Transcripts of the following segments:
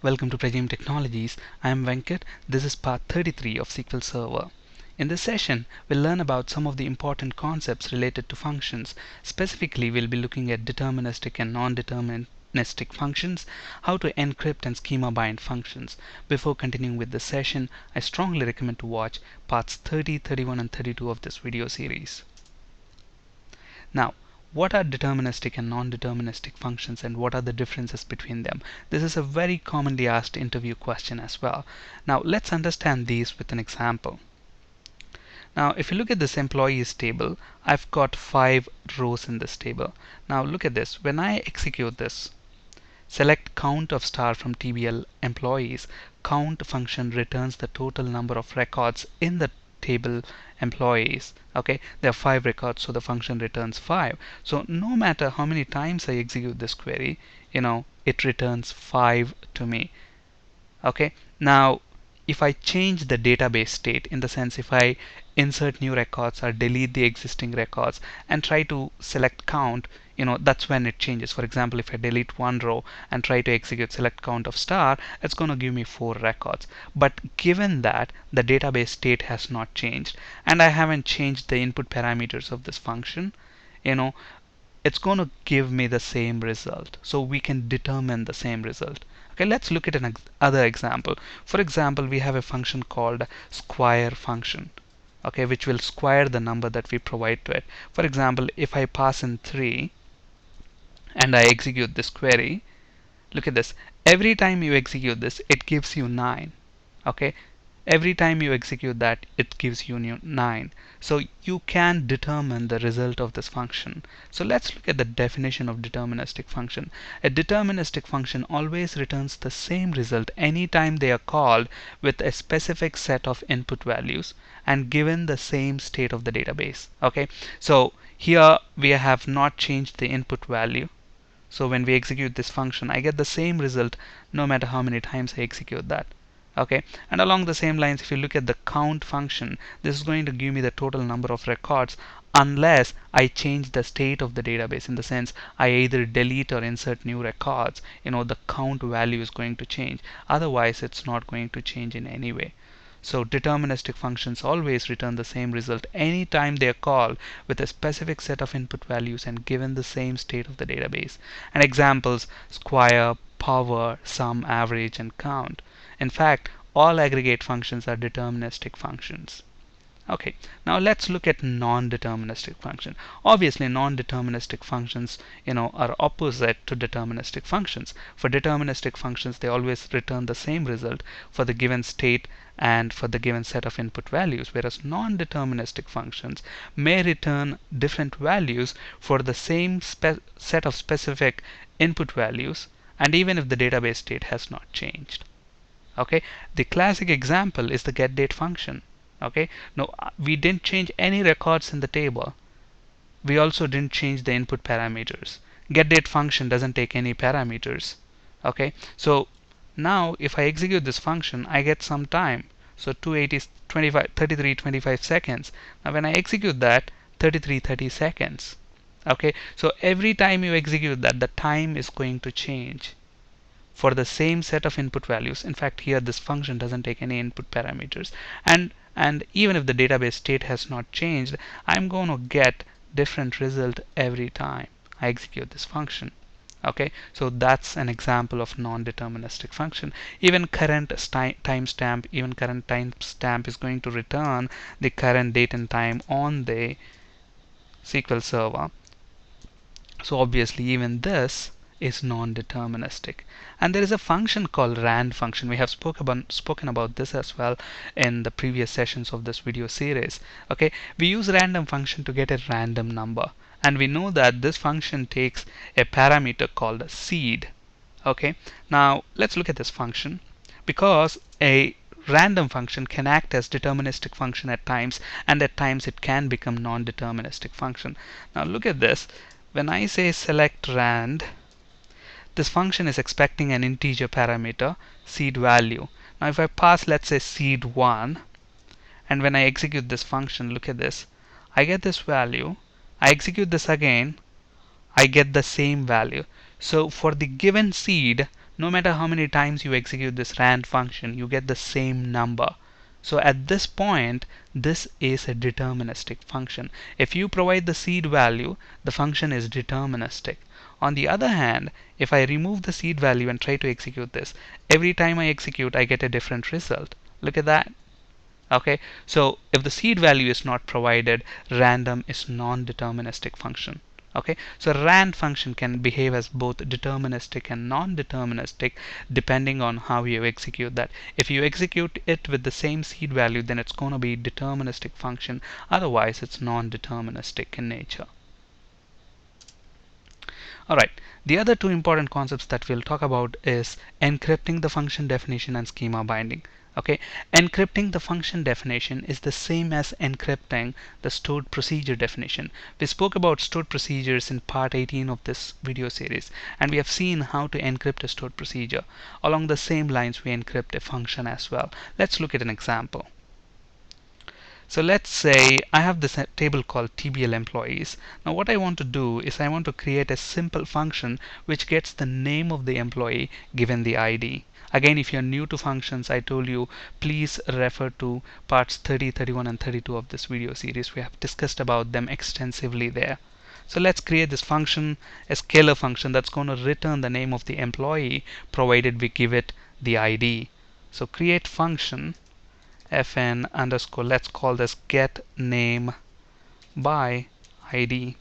Welcome to Pragim Technologies. I am Venkat. This is part 33 of SQL Server. In this session, we'll learn about some of the important concepts related to functions. Specifically, we'll be looking at deterministic and non-deterministic functions, how to encrypt and schema bind functions. Before continuing with this session, I strongly recommend to watch parts 30, 31 and 32 of this video series. Now, what are deterministic and non-deterministic functions and what are the differences between them? This is a very commonly asked interview question as well. Now, let's understand these with an example. Now, if you look at this employees table, I've got 5 rows in this table. Now, look at this. When I execute this, select count of star from TBL employees, count function returns the total number of records in the table employees. Okay, there are 5 records, so the function returns 5. So no matter how many times I execute this query, it returns 5 to me. Okay, now if I change the database state, in the sense if I insert new records or delete the existing records and try to select count, that's when it changes. For example, if I delete one row and try to execute select count of star, it's going to give me 4 records. But given that the database state has not changed and I haven't changed the input parameters of this function, it's going to give me the same result. So we can determine the same result. Okay, let's look at another example. For example, we have a function called square function, okay, which will square the number that we provide to it. For example, if I pass in 3 and I execute this query, look at this. Every time you execute this, it gives you 9. Okay, every time you execute that, it gives you 9. So you can determine the result of this function. So let's look at the definition of deterministic function. A deterministic function always returns the same result anytime they are called with a specific set of input values and given the same state of the database. Okay, so here we have not changed the input value. So when we execute this function, I get the same result no matter how many times I execute that. Okay, and along the same lines, if you look at the count function, this is going to give me the total number of records unless I change the state of the database. In the sense, I either delete or insert new records, the count value is going to change. Otherwise, it's not going to change in any way. So deterministic functions always return the same result anytime they are called with a specific set of input values and given the same state of the database. And examples: square, power, sum, average, and count. In fact, all aggregate functions are deterministic functions. Okay, now let's look at non-deterministic function. Obviously, non-deterministic functions, are opposite to deterministic functions. For deterministic functions, they always return the same result for the given state and for the given set of input values, whereas non-deterministic functions may return different values for the same set of specific input values, and even if the database state has not changed. Okay, the classic example is the getDate function. Okay, no, we didn't change any records in the table. We also didn't change the input parameters. GetDate function doesn't take any parameters. Okay, so now if I execute this function, I get some time. So 280 25 33 25 seconds. Now when I execute that, 33 30 seconds. Okay, so every time you execute that, the time is going to change for the same set of input values. In fact, here this function doesn't take any input parameters, and even if the database state has not changed, I'm going to get different result every time I execute this function. Okay, so that's an example of non-deterministic function. Even current timestamp is going to return the current date and time on the SQL Server. So obviously even this is non-deterministic. And there is a function called rand function. We have spoken about this as well in the previous sessions of this video series. Okay, we use random function to get a random number, and we know that this function takes a parameter called seed. Okay, now let's look at this function. Because a random function can act as deterministic function at times, and at times it can become non-deterministic function. Now look at this. When I say select rand, this function is expecting an integer parameter, seed value. Now if I pass, let's say, seed 1, and when I execute this function, look at this, I get this value. I execute this again, I get the same value. So for the given seed, no matter how many times you execute this rand function, you get the same number. So at this point, this is a deterministic function. If you provide the seed value, the function is deterministic. On the other hand, if I remove the seed value and try to execute this, every time I execute, I get a different result. Look at that. Okay, so if the seed value is not provided, random is non-deterministic function. Okay, so rand function can behave as both deterministic and non-deterministic depending on how you execute that. If you execute it with the same seed value, then it's going to be deterministic function. Otherwise, it's non-deterministic in nature. Alright, the other two important concepts that we'll talk about is encrypting the function definition and schema binding. Okay, encrypting the function definition is the same as encrypting the stored procedure definition. We spoke about stored procedures in part 18 of this video series, and we have seen how to encrypt a stored procedure. Along the same lines, we encrypt a function as well. Let's look at an example. So let's say I have this table called TBL employees. Now what I want to do is I want to create a simple function which gets the name of the employee given the ID. Again, if you're new to functions, I told you please refer to parts 30, 31 and 32 of this video series. We have discussed about them extensively there. So let's create this function, a scalar function that's going to return the name of the employee provided we give it the ID. So create function fn underscore, let's call this get name by ID,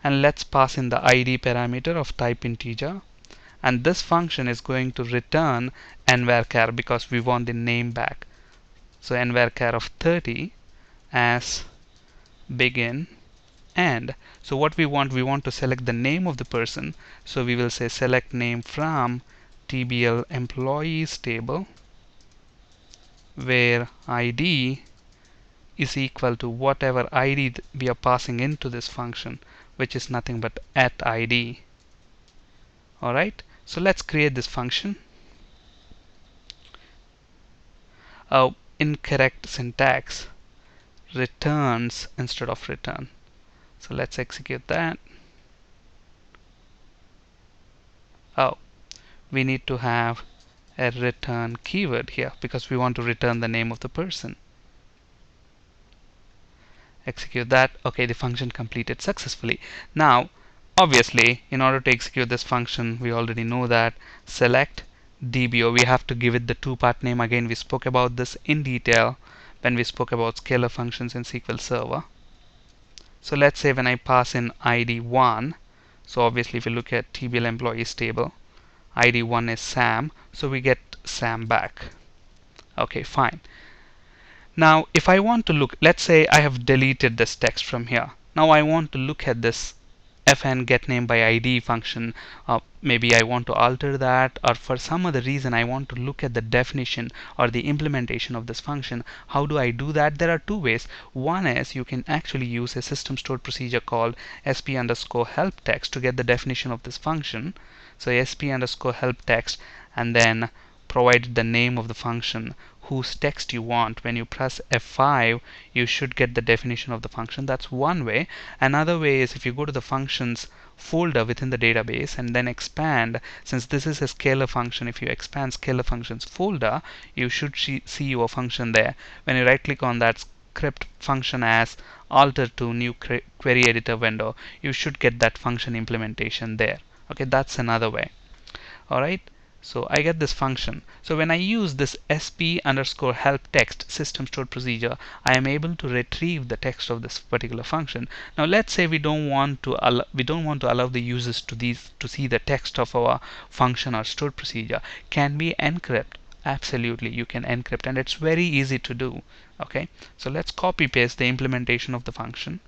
and let's pass in the ID parameter of type integer, and this function is going to return nvarchar because we want the name back. So nvarchar of 30 as begin end. So what we want to select the name of the person, so we will say select name from TBL employees table where ID is equal to whatever ID we are passing into this function, which is nothing but @ID. Alright, so let's create this function. Incorrect syntax, returns instead of return. So let's execute that. We need to have a return keyword here because we want to return the name of the person. Execute that. Okay, the function completed successfully. Now obviously, in order to execute this function, we already know that select DBO, we have to give it the two-part name. Again, we spoke about this in detail when we spoke about scalar functions in SQL Server. So let's say when I pass in ID1, so obviously if you look at TBL employees table, ID1 is Sam, so we get Sam back. Okay, fine. Now if I want to look, let's say I have deleted this text from here. Now I want to look at this fn get name by ID function. Maybe I want to alter that, or for some other reason I want to look at the definition or the implementation of this function. How do I do that? There are two ways. One is you can actually use a system stored procedure called sp underscore help text to get the definition of this function. So sp underscore help text, and then provide the name of the function whose text you want. When you press F5, you should get the definition of the function. That's one way. Another way is if you go to the functions folder within the database and then expand, since this is a scalar function, if you expand scalar functions folder, you should see your function there. When you right click on that script function as alter to new query editor window, you should get that function implementation there. Okay, that's another way. Alright, so I get this function. So when I use this sp underscore help text system stored procedure, I am able to retrieve the text of this particular function. Now let's say we don't want to allow the users to see the text of our function or stored procedure. Can we encrypt? Absolutely, you can encrypt, and it's very easy to do. Okay, so let's copy paste the implementation of the function.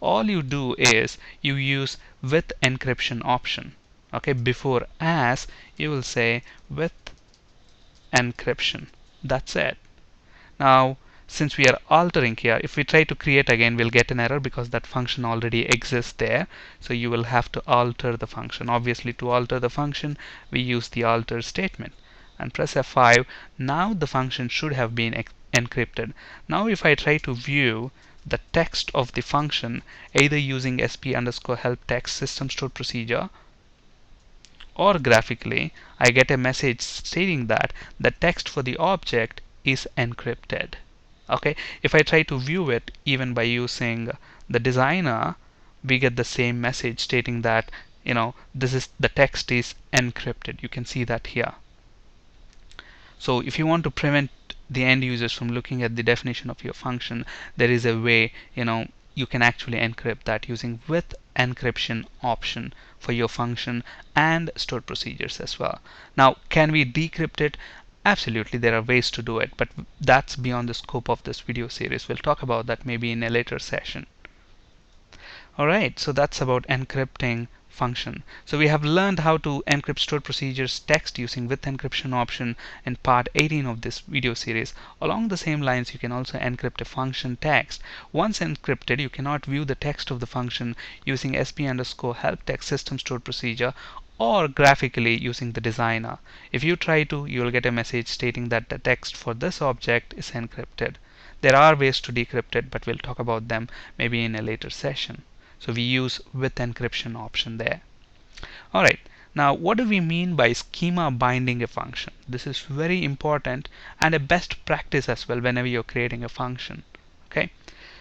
All you do is you use with encryption option. Okay, before as you will say with encryption. That's it. Now since we are altering here, if we try to create again, we'll get an error because that function already exists there. So you will have to alter the function. Obviously, to alter the function, we use the alter statement and press F5. Now the function should have been encrypted. Now if I try to view the text of the function either using sp underscore help text system stored procedure or graphically I get a message stating that the text for the object is encrypted. Okay, if I try to view it even by using the designer, we get the same message stating that this is the text is encrypted. You can see that here. So if you want to prevent the end users from looking at the definition of your function, there is a way you can actually encrypt that using with encryption option for your function and stored procedures as well. Now, can we decrypt it? Absolutely, there are ways to do it, but that's beyond the scope of this video series. We'll talk about that maybe in a later session. Alright, so that's about encrypting function. So we have learned how to encrypt stored procedures text using with encryption option in part 18 of this video series. Along the same lines, you can also encrypt a function text. Once encrypted, you cannot view the text of the function using sp_help text system stored procedure or graphically using the designer. If you try to, you will get a message stating that the text for this object is encrypted. There are ways to decrypt it, but we'll talk about them maybe in a later session. So we use with encryption option there. Alright, now what do we mean by schema binding a function? This is very important and a best practice as well whenever you're creating a function. Okay,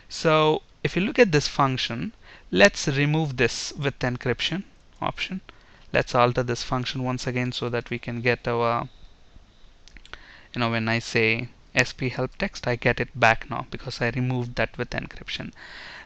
so if you look at this function, let's remove this with encryption option. Let's alter this function once again so that we can get our, when I say sp help text, I get it back now because I removed that with encryption.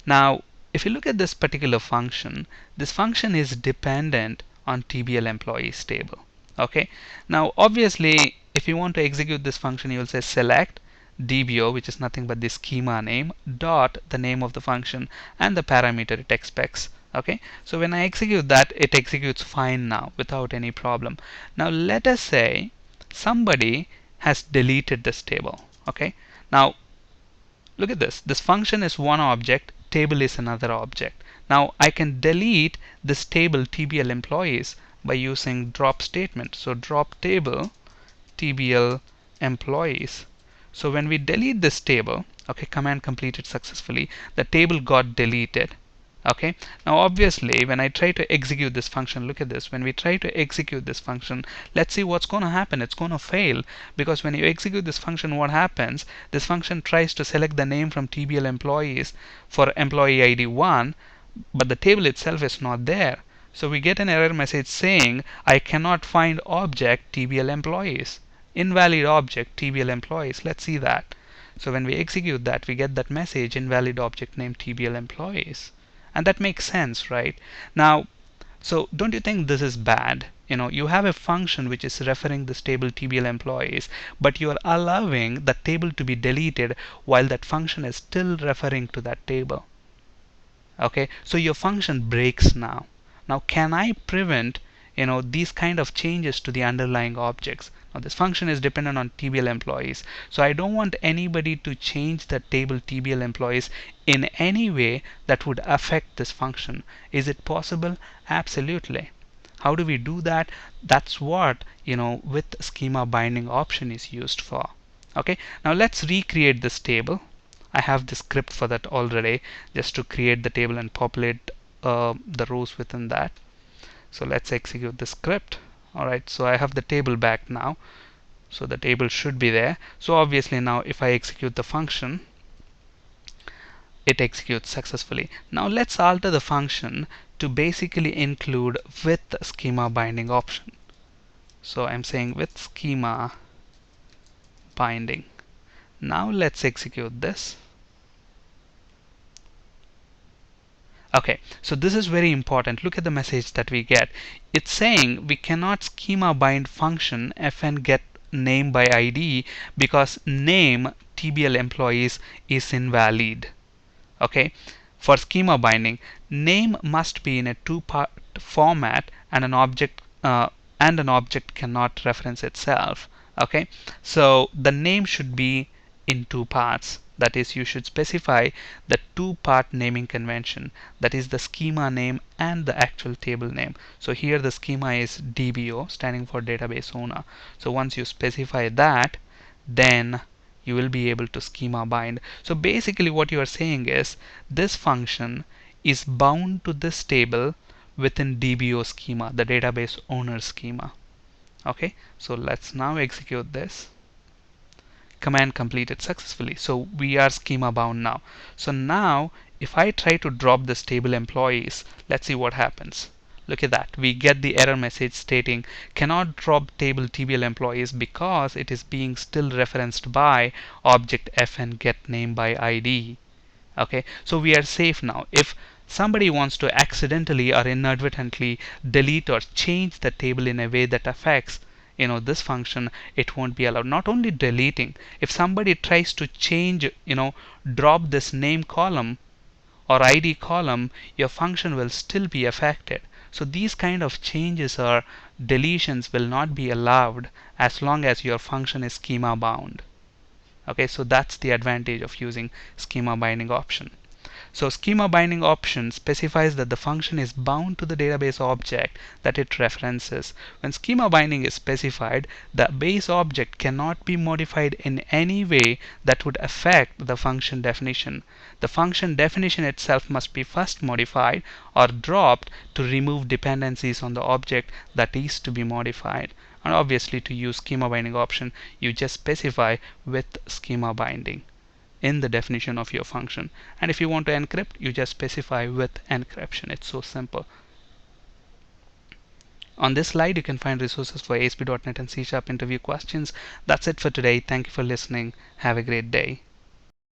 Now, if you look at this particular function, this function is dependent on TBL employees table. Okay. Now, obviously, if you want to execute this function, you will say select DBO, which is nothing but the schema name, dot the name of the function and the parameter it expects. Okay. So when I execute that, it executes fine now without any problem. Now, let us say somebody has deleted this table. Okay. Now, look at this. This function is one object. Table is another object. Now I can delete this table TBL employees by using drop statement. So drop table TBL employees. So when we delete this table, okay, command completed successfully, the table got deleted. Okay, now obviously when I try to execute this function, look at this. When we try to execute this function, let's see what's going to happen. It's going to fail because when you execute this function, what happens? This function tries to select the name from TBL employees for employee ID 1, but the table itself is not there. So we get an error message saying I cannot find object TBL employees. Invalid object TBL employees. Let's see that. So when we execute that, we get that message invalid object name TBL employees. And that makes sense, right? Now, so don't you think this is bad? You have a function which is referring this table TBL employees, but you are allowing the table to be deleted while that function is still referring to that table. Okay, so your function breaks now. Now, can I prevent these kind of changes to the underlying objects? Now, this function is dependent on TBL employees, so I don't want anybody to change the table TBL employees in any way that would affect this function. Is it possible? Absolutely. How do we do that? That's what with schema binding option is used for. Okay, now let's recreate this table. I have the script for that already, just to create the table and populate the rows within that. So let's execute the script. Alright, so I have the table back now. So the table should be there. So obviously now if I execute the function, it executes successfully. Now let's alter the function to basically include with schema binding option. So I'm saying with schema binding. Now let's execute this. Okay, so this is very important. Look at the message that we get. It's saying we cannot schema bind function fn get name by ID because name TBL employees is invalid. Okay, for schema binding, name must be in a two-part format and an object cannot reference itself. Okay, so the name should be in two parts. That is, you should specify the two-part naming convention, that is the schema name and the actual table name. So here the schema is DBO, standing for database owner. So once you specify that, then you will be able to schema bind. So basically what you are saying is this function is bound to this table within DBO schema, the database owner schema. Okay, so let's now execute this. Command completed successfully. So we are schema bound now. So now if I try to drop this table employees, let's see what happens. Look at that. We get the error message stating cannot drop table TBL employees because it is being still referenced by object fn get name by ID. Okay, so we are safe now. If somebody wants to accidentally or inadvertently delete or change the table in a way that affects this function, it won't be allowed. Not only deleting, if somebody tries to change, drop this name column or ID column, your function will still be affected. So these kind of changes or deletions will not be allowed as long as your function is schema bound. Okay, so that's the advantage of using schema binding option. So schema binding option specifies that the function is bound to the database object that it references. When schema binding is specified, the base object cannot be modified in any way that would affect the function definition. The function definition itself must be first modified or dropped to remove dependencies on the object that is to be modified. And obviously, to use schema binding option, you just specify with schema binding in the definition of your function. And if you want to encrypt, you just specify with encryption. It's so simple. On this slide, you can find resources for ASP.NET and C# interview questions. That's it for today. Thank you for listening. Have a great day.